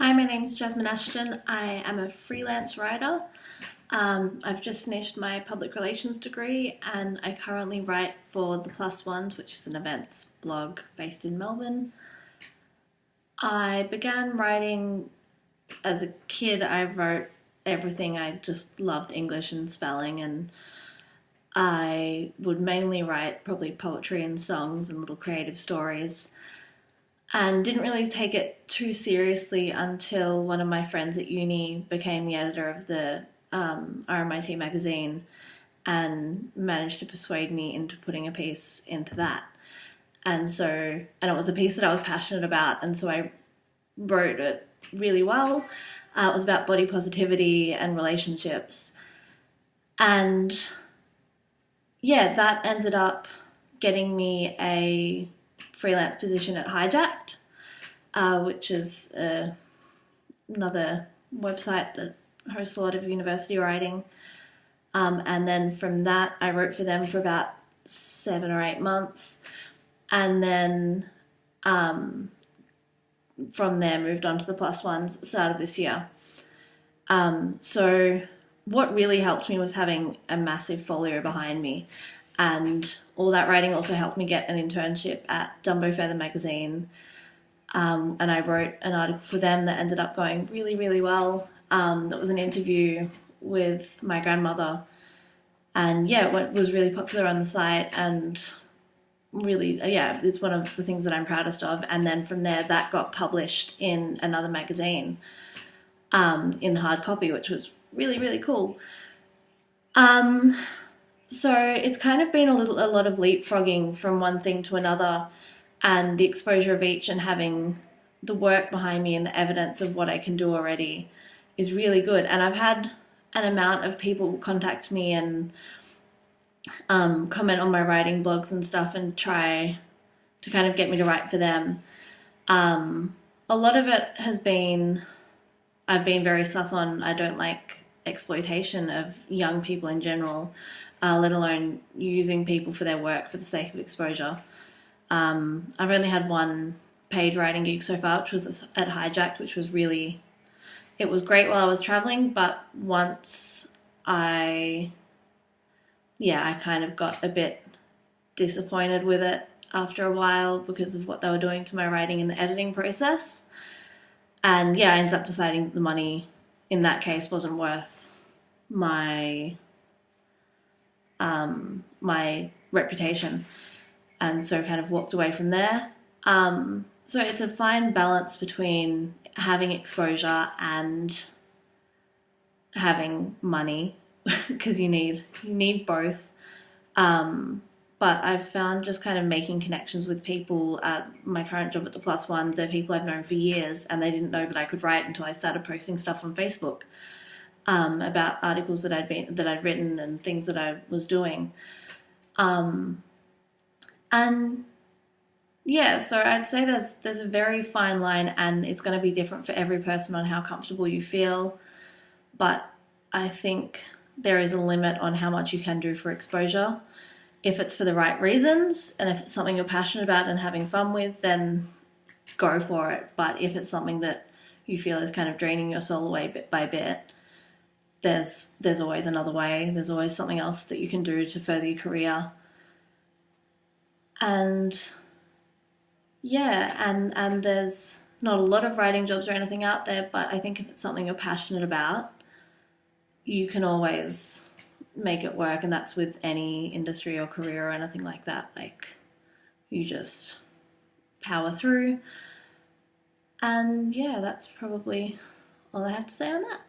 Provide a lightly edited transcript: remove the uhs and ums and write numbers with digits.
Hi, my name's Jasmin Ashton. I am a freelance writer. I've just finished my public relations degree and I currently write for the Plus Ones, which is an events blog based in Melbourne. I began writing as a kid. I wrote everything. I just loved English and spelling, and I would mainly write probably poetry and songs and little creative stories, and didn't really take it too seriously until one of my friends at uni became the editor of the RMIT magazine and managed to persuade me into putting a piece into that. And it was a piece that I was passionate about, and so I wrote it really well. It was about body positivity and relationships. And yeah, that ended up getting me a freelance position at Hijacked, which is another website that hosts a lot of university writing. And then from that, I wrote for them for about 7 or 8 months. And then from there, moved on to the Plus Ones start of this year. So what really helped me was having a massive folio behind me. And all that writing also helped me get an internship at Dumbo Feather magazine. And I wrote an article for them that ended up going really, really well. That was an interview with my grandmother. And yeah, it was really popular on the site, and really, yeah, it's one of the things that I'm proudest of. And then from there, that got published in another magazine in hard copy, which was really, really cool. So it's kind of been a lot of leapfrogging from one thing to another, and the exposure of each and having the work behind me and the evidence of what I can do already is really good. And I've had an amount of people contact me and comment on my writing blogs and stuff and try to kind of get me to write for them. A lot of it has been, I've been very sus on. I don't like exploitation of young people in general, let alone using people for their work for the sake of exposure. I've only had one paid writing gig so far, which was at Hijacked, which was really, it was great while I was traveling, but once I kind of got a bit disappointed with it after a while because of what they were doing to my writing in the editing process. And yeah, I ended up deciding the money in that case wasn't worth my my reputation, and so kind of walked away from there. So it's a fine balance between having exposure and having money, because you need both. But I've found just kind of making connections with people at my current job at the Plus One. They're people I've known for years, and they didn't know that I could write until I started posting stuff on Facebook about articles that I'd written and things that I was doing. And yeah, so I'd say there's a very fine line, and it's going to be different for every person on how comfortable you feel. But I think there is a limit on how much you can do for exposure. If it's for the right reasons, and if it's something you're passionate about and having fun with, then go for it. But if it's something that you feel is kind of draining your soul away bit by bit, there's always another way. There's always something else that you can do to further your career. And yeah, and there's not a lot of writing jobs or anything out there, but I think if it's something you're passionate about, you can always make it work, and that's with any industry or career or anything like that. Like, you just power through. And yeah, that's probably all I have to say on that.